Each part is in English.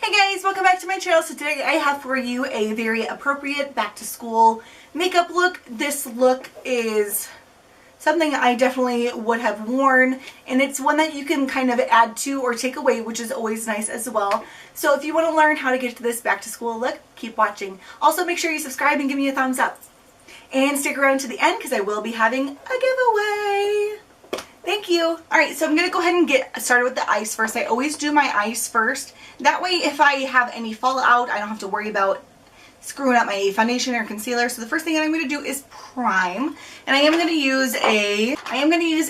Hey guys, welcome back to my channel. So today I have for you a very appropriate back to school makeup look. This look is something I definitely would have worn, and it's one that you can kind of add to or take away, which is always nice as well. So if you want to learn how to get to this back to school look, keep watching. Also make sure you subscribe and give me a thumbs up. And stick around to the end because I will be having a giveaway. Thank you. Alright, so I'm going to go ahead and get started with the eyes first. I always do my eyes first. That way if I have any fallout, I don't have to worry about screwing up my foundation or concealer. So the first thing that I'm going to do is prime. And I am going to use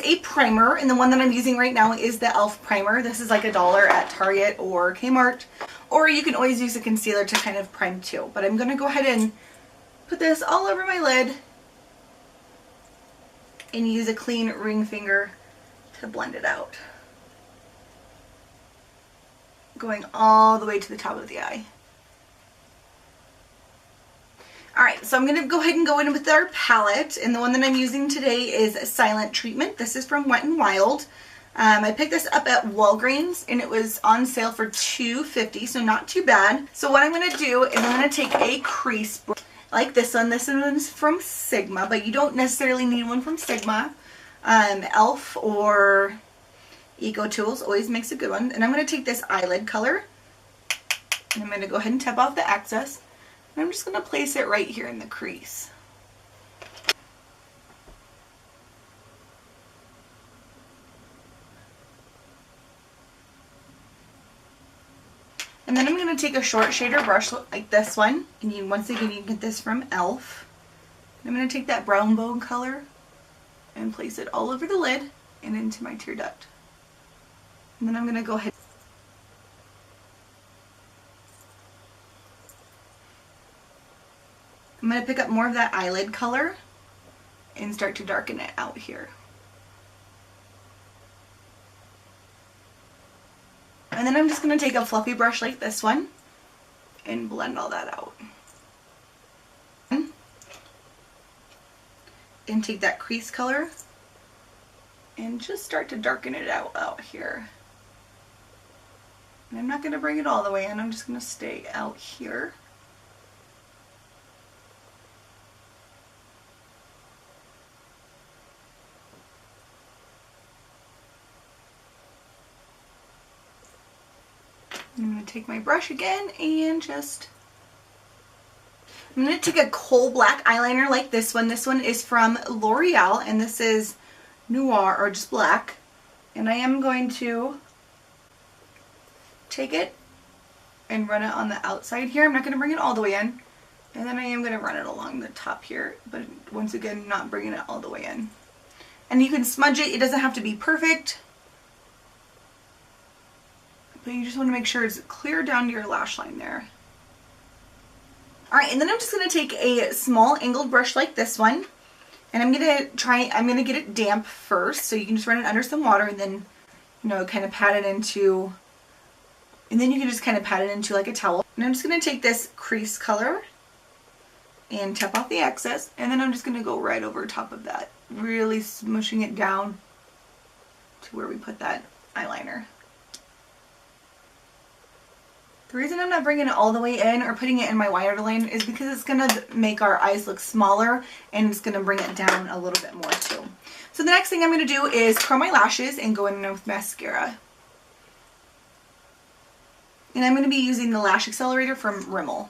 a primer, and the one that I'm using right now is the e.l.f. primer. This is like $1 at Target or Kmart. Or you can always use a concealer to kind of prime too. But I'm going to go ahead and put this all over my lid and use a clean ring finger to blend it out. Going all the way to the top of the eye. Alright, so I'm going to go ahead and go in with our palette, and the one that I'm using today is Silent Treatment. This is from Wet n Wild. I picked this up at Walgreens and it was on sale for $2.50, so not too bad. So what I'm going to do is I'm going to take a crease brush like this one. This one's from Sigma, but you don't necessarily need one from Sigma. e.l.f. or Eco Tools always makes a good one. And I'm going to take this eyelid color and I'm going to go ahead and tap off the excess. And I'm just going to place it right here in the crease. And then I'm going to take a short shader brush like this one. And once again, you get this from e.l.f. I'm going to take that brown bone color and place it all over the lid and into my tear duct. And then I'm going to go ahead. I'm going to pick up more of that eyelid color and start to darken it out here. And then I'm just going to take a fluffy brush like this one and blend all that out. And take that crease color and just start to darken it out here. And I'm not going to bring it all the way in, I'm just going to stay out here. I'm going to take my brush again and I'm going to take a coal black eyeliner like this one. This one is from L'Oreal and this is Noir or just black. And I am going to take it and run it on the outside here. I'm not going to bring it all the way in. And then I am going to run it along the top here. But once again, not bringing it all the way in. And you can smudge it. It doesn't have to be perfect. But you just want to make sure it's clear down to your lash line there. Alright, and then I'm just going to take a small angled brush like this one. And I'm going to get it damp first. So you can just run it under some water and then, you know, kind of pat it into, and then you can just kind of pat it into like a towel. And I'm just going to take this crease color and tap off the excess. And then I'm just going to go right over top of that, really smushing it down to where we put that eyeliner. The reason I'm not bringing it all the way in or putting it in my waterline is because it's going to make our eyes look smaller and it's going to bring it down a little bit more too. So the next thing I'm going to do is curl my lashes and go in with mascara. And I'm going to be using the Lash Accelerator from Rimmel.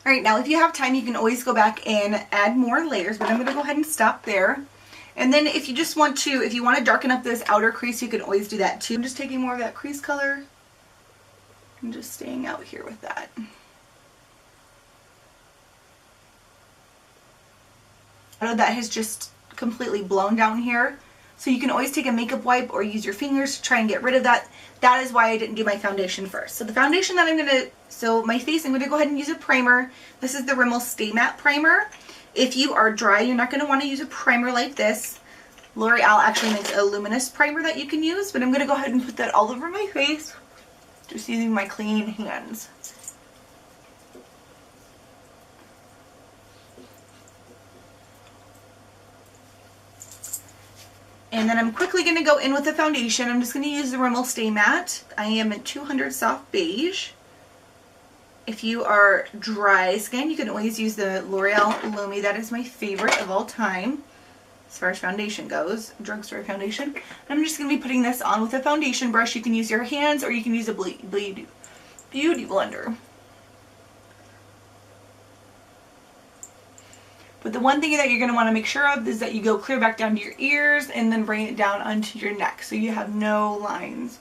Alright, now if you have time, you can always go back and add more layers, but I'm going to go ahead and stop there. And then if you just want to, if you want to darken up this outer crease, you can always do that too. I'm just taking more of that crease color and just staying out here with that. That has just completely blown down here. So you can always take a makeup wipe or use your fingers to try and get rid of that. That is why I didn't do my foundation first. So the foundation that I'm going to, so my face, I'm going to go ahead and use a primer. This is the Rimmel Stay Matte Primer. If you are dry, you're not going to want to use a primer like this. L'Oreal actually makes a luminous primer that you can use, but I'm going to go ahead and put that all over my face. Just using my clean hands. And then I'm quickly going to go in with the foundation. I'm just going to use the Rimmel Stay Matte. I am at 200 Soft Beige. If you are dry skin, you can always use the L'Oreal Lumi. That is my favorite of all time as far as foundation goes, drugstore foundation. I'm just going to be putting this on with a foundation brush. You can use your hands or you can use a beauty blender. But the one thing that you're going to want to make sure of is that you go clear back down to your ears and then bring it down onto your neck so you have no lines.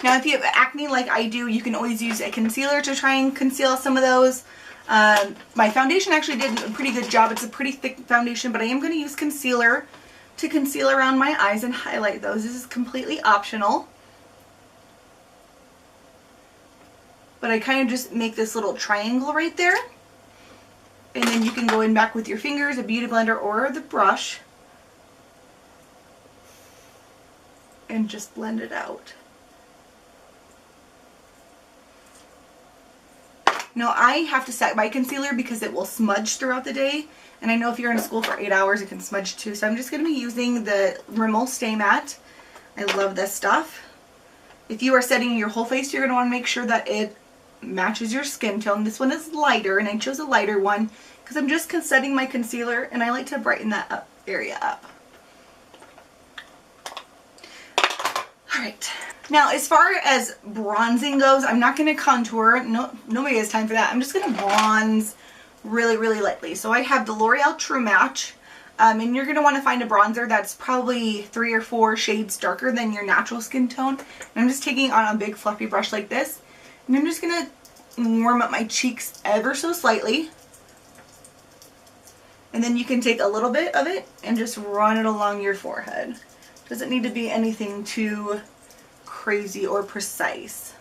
Now if you have acne like I do, you can always use a concealer to try and conceal some of those. My foundation actually did a pretty good job. It's a pretty thick foundation, but I am going to use concealer to conceal around my eyes and highlight those. This is completely optional. But I kind of just make this little triangle right there. And then you can go in back with your fingers, a beauty blender, or the brush. And just blend it out. Now I have to set my concealer because it will smudge throughout the day. And I know if you're in school for 8 hours, it can smudge too. So I'm just going to be using the Rimmel Stay Matte. I love this stuff. If you are setting your whole face, you're going to want to make sure that it matches your skin tone. This one is lighter, and I chose a lighter one because I'm just setting my concealer, and I like to brighten that area up. Alright. Now, as far as bronzing goes, I'm not going to contour. No, nobody has time for that. I'm just going to bronze really, really lightly. So I have the L'Oreal True Match. And you're going to want to find a bronzer that's probably 3 or 4 shades darker than your natural skin tone. And I'm just taking on a big fluffy brush like this. And I'm just going to warm up my cheeks ever so slightly. And then you can take a little bit of it and just run it along your forehead. Doesn't need to be anything too crazy or precise.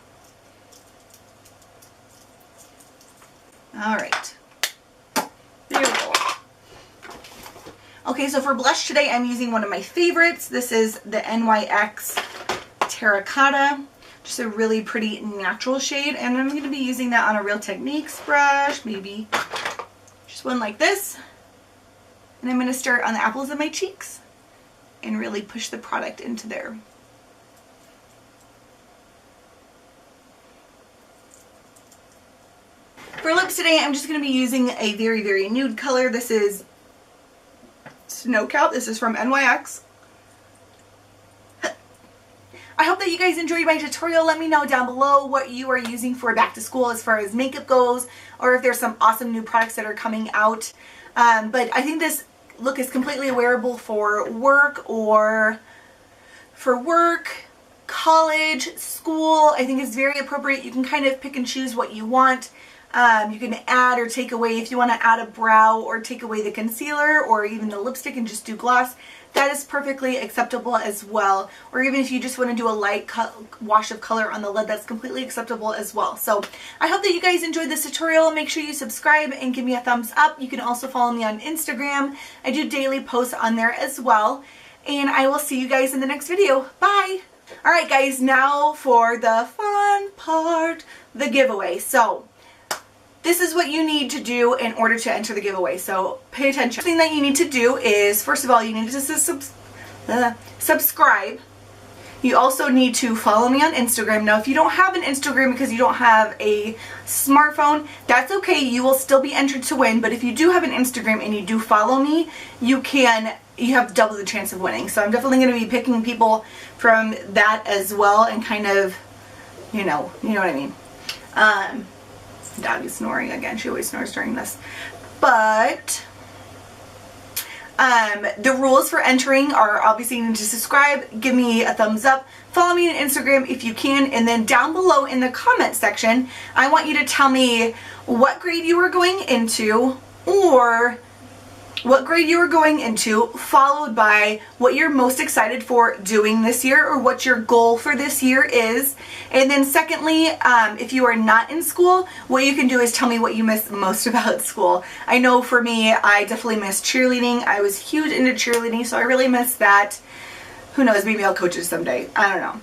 Alright. Beautiful. Okay, so for blush today, I'm using one of my favorites. This is the NYX Terracotta. Just a really pretty natural shade. And I'm going to be using that on a Real Techniques brush. Maybe just one like this. And I'm going to start on the apples of my cheeks and really push the product into there. For lips today, I'm just going to be using a very, very nude color. This is Snow Cow. This is from NYX. I hope that you guys enjoyed my tutorial. Let me know down below what you are using for back to school as far as makeup goes, or if there's some awesome new products that are coming out. But I think this look is completely wearable for work, college, school. I think it's very appropriate. You can kind of pick and choose what you want. You can add or take away, if you want to add a brow or take away the concealer or even the lipstick and just do gloss, that is perfectly acceptable as well. Or even if you just want to do a light wash of color on the lid, that's completely acceptable as well. So I hope that you guys enjoyed this tutorial. Make sure you subscribe and give me a thumbs up. You can also follow me on Instagram. I do daily posts on there as well. And I will see you guys in the next video. Bye! Alright guys, now for the fun part, the giveaway. So this is what you need to do in order to enter the giveaway, so pay attention. The thing that you need to do is, first of all, you need to subscribe. You also need to follow me on Instagram. Now, if you don't have an Instagram because you don't have a smartphone, that's okay. You will still be entered to win, but if you do have an Instagram and you do follow me, you have double the chance of winning. So I'm definitely going to be picking people from that as well and kind of, you know what I mean. Dog is snoring again. She always snores during this. But The rules for entering are obviously you need to subscribe, give me a thumbs up, follow me on Instagram if you can, and then down below in the comment section, I want you to tell me what grade you are going into, or what grade you are going into, followed by what you're most excited for doing this year, or what your goal for this year is. And then secondly, if you are not in school, what you can do is tell me what you miss most about school. I know for me, I definitely miss cheerleading. I was huge into cheerleading, so I really miss that. Who knows, maybe I'll coach it someday. I don't know.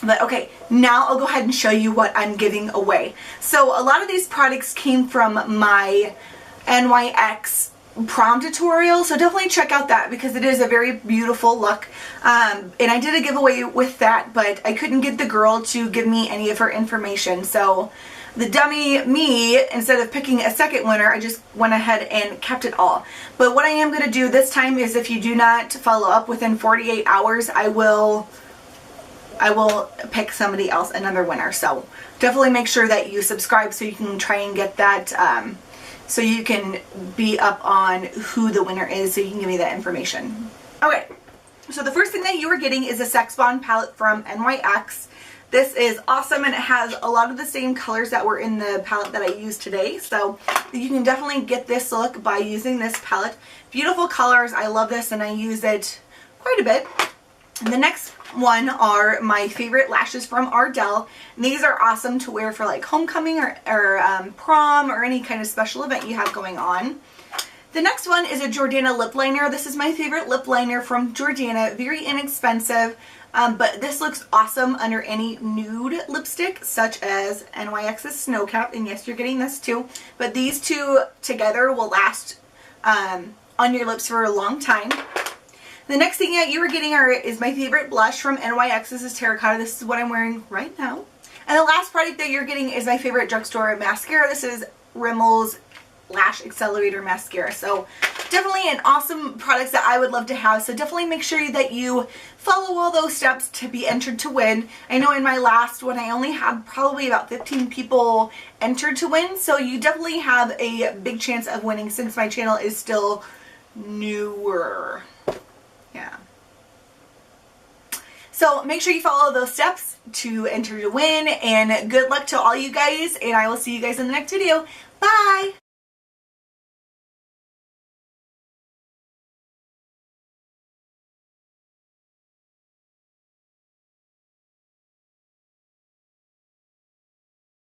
But okay, now I'll go ahead and show you what I'm giving away. So a lot of these products came from my NYX prom tutorial, so definitely check out that because it is a very beautiful look. And I did a giveaway with that, but I couldn't get the girl to give me any of her information. So the dummy me, instead of picking a second winner, I just went ahead and kept it all. But what I am going to do this time is, if you do not follow up within 48 hours, I will pick somebody else, another winner. So definitely make sure that you subscribe so you can try and get that, so you can be up on who the winner is, so you can give me that information. Okay, so the first thing that you are getting is a Sex Bond palette from NYX. This is awesome, and it has a lot of the same colors that were in the palette that I used today. So you can definitely get this look by using this palette. Beautiful colors. I love this, and I use it quite a bit. And the next one are my favorite lashes from Ardell. And these are awesome to wear for like homecoming or prom or any kind of special event you have going on. The next one is a Jordana lip liner. This is my favorite lip liner from Jordana. Very inexpensive, but this looks awesome under any nude lipstick such as NYX's Snow Cap. And yes, you're getting this too. But these two together will last on your lips for a long time. The next thing that you are getting is my favorite blush from NYX. This is Terracotta. This is what I'm wearing right now. And the last product that you're getting is my favorite drugstore mascara. This is Rimmel's Lash Accelerator Mascara. So definitely an awesome product that I would love to have. So definitely make sure that you follow all those steps to be entered to win. I know in my last one I only had probably about 15 people entered to win. So you definitely have a big chance of winning since my channel is still newer. Yeah. So make sure you follow those steps to enter to win, and good luck to all you guys, and I will see you guys in the next video. Bye!